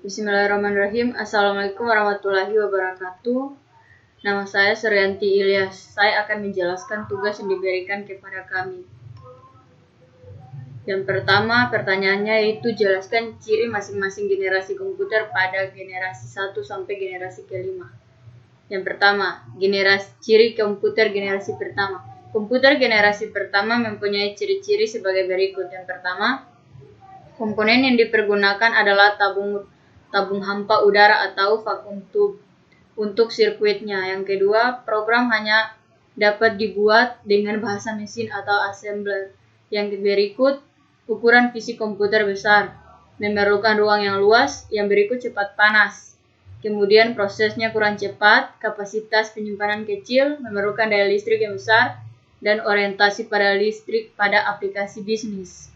Bismillahirrahmanirrahim. Assalamualaikum warahmatullahi wabarakatuh. Nama saya Suryanti Ilyas. Saya akan menjelaskan tugas yang diberikan kepada kami. Yang pertama, pertanyaannya yaitu jelaskan ciri masing-masing generasi komputer pada generasi 1 sampai generasi ke-5. Yang pertama, ciri komputer generasi pertama. Komputer generasi pertama mempunyai ciri-ciri sebagai berikut. Yang pertama, komponen yang dipergunakan adalah tabung hampa udara atau vacuum tube untuk sirkuitnya. Yang kedua, program hanya dapat dibuat dengan bahasa mesin atau assembler. Yang berikut, ukuran fisik komputer besar, memerlukan ruang yang luas. Yang berikut, cepat panas. Kemudian prosesnya kurang cepat, kapasitas penyimpanan kecil, memerlukan daya listrik yang besar, dan orientasi pada listrik pada aplikasi bisnis.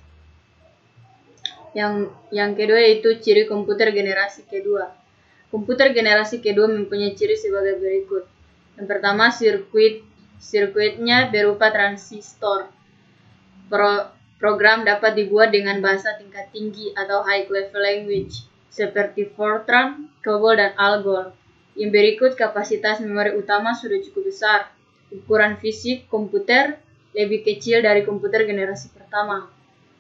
Yang kedua yaitu ciri komputer generasi kedua. Komputer generasi kedua mempunyai ciri sebagai berikut. Yang pertama, sirkuitnya berupa transistor. Program dapat dibuat dengan bahasa tingkat tinggi atau high level language seperti Fortran, COBOL, dan Algol. Yang berikut, kapasitas memori utama sudah cukup besar. Ukuran fisik komputer lebih kecil dari komputer generasi pertama.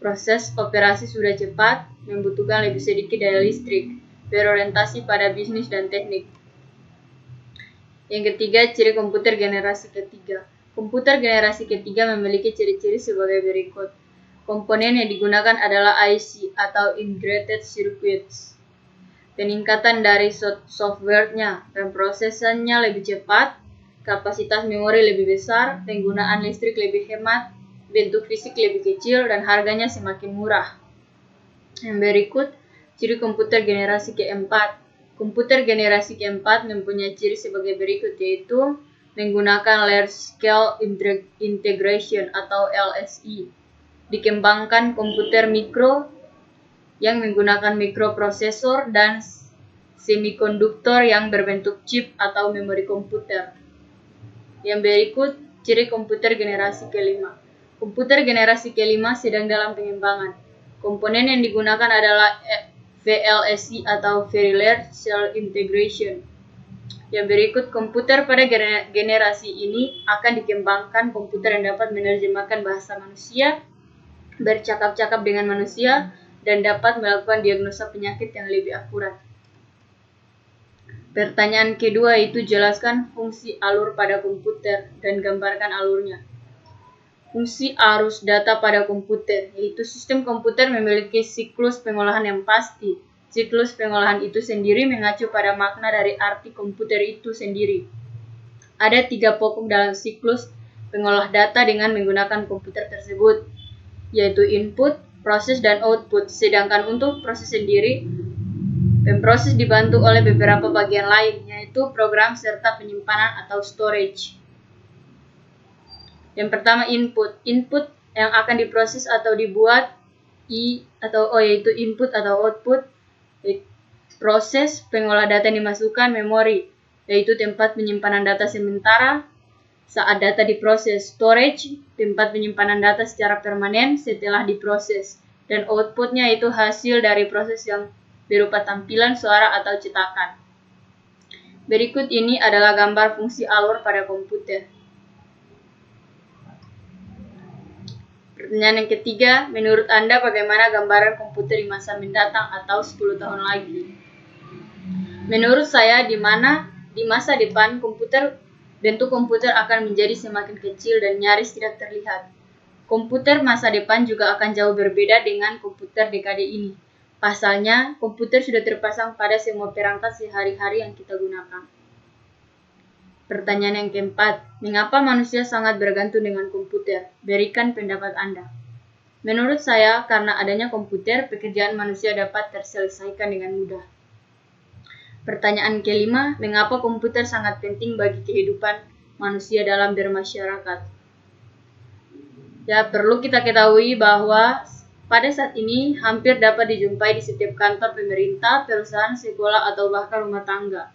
Proses operasi sudah cepat, membutuhkan lebih sedikit daya listrik, berorientasi pada bisnis dan teknik. Yang ketiga, ciri komputer generasi ketiga. Komputer generasi ketiga memiliki ciri-ciri sebagai berikut. Komponen yang digunakan adalah IC atau Integrated Circuits. Peningkatan dari software-nya, pemrosesannya lebih cepat, kapasitas memori lebih besar, penggunaan listrik lebih hemat, bentuk fisik lebih kecil, dan harganya semakin murah. Yang berikut, ciri komputer generasi keempat. Komputer generasi keempat mempunyai ciri sebagai berikut, yaitu menggunakan Large Scale Integration atau LSI. Dikembangkan komputer mikro yang menggunakan mikroprosesor dan semikonduktor yang berbentuk chip atau memori komputer. Yang berikut, ciri komputer generasi kelima. Komputer generasi kelima sedang dalam pengembangan. Komponen yang digunakan adalah VLSI atau Very Large Cell Integration. Yang berikut, komputer pada generasi ini akan dikembangkan komputer yang dapat menerjemahkan bahasa manusia, bercakap-cakap dengan manusia, dan dapat melakukan diagnosa penyakit yang lebih akurat. Pertanyaan kedua itu jelaskan fungsi alur pada komputer dan gambarkan alurnya. Fungsi arus data pada komputer, yaitu sistem komputer memiliki siklus pengolahan yang pasti. Siklus pengolahan itu sendiri mengacu pada makna dari arti komputer itu sendiri. Ada 3 pokok dalam siklus pengolah data dengan menggunakan komputer tersebut, yaitu input, proses, dan output. Sedangkan untuk proses sendiri, pemproses dibantu oleh beberapa bagian lain, yaitu program serta penyimpanan atau storage. Yang pertama, input. Input yang akan diproses atau dibuat, yaitu input atau output. Proses pengolah data yang dimasukkan memori, yaitu tempat penyimpanan data sementara saat data diproses. Storage, tempat penyimpanan data secara permanen setelah diproses. Dan outputnya itu hasil dari proses yang berupa tampilan, suara, atau cetakan. Berikut ini adalah gambar fungsi alur pada komputer. Pertanyaan yang ketiga, menurut Anda bagaimana gambaran komputer di masa mendatang atau 10 tahun lagi? Menurut saya, di masa depan bentuk komputer akan menjadi semakin kecil dan nyaris tidak terlihat. Komputer masa depan juga akan jauh berbeda dengan komputer dekade ini. Pasalnya, komputer sudah terpasang pada semua perangkat sehari-hari yang kita gunakan. Pertanyaan yang keempat, mengapa manusia sangat bergantung dengan komputer? Berikan pendapat Anda. Menurut saya, karena adanya komputer, pekerjaan manusia dapat terselesaikan dengan mudah. Pertanyaan kelima, mengapa komputer sangat penting bagi kehidupan manusia dalam bermasyarakat? Ya, perlu kita ketahui bahwa pada saat ini hampir dapat dijumpai di setiap kantor pemerintah, perusahaan, sekolah, atau bahkan rumah tangga.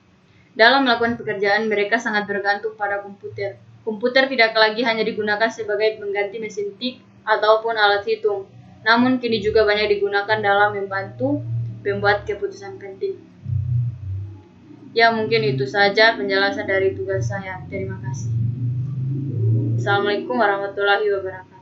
Dalam melakukan pekerjaan, mereka sangat bergantung pada komputer. Komputer tidak lagi hanya digunakan sebagai pengganti mesin tik ataupun alat hitung, namun kini juga banyak digunakan dalam membantu pembuat keputusan penting. Ya, mungkin itu saja penjelasan dari tugas saya. Terima kasih. Assalamualaikum warahmatullahi wabarakatuh.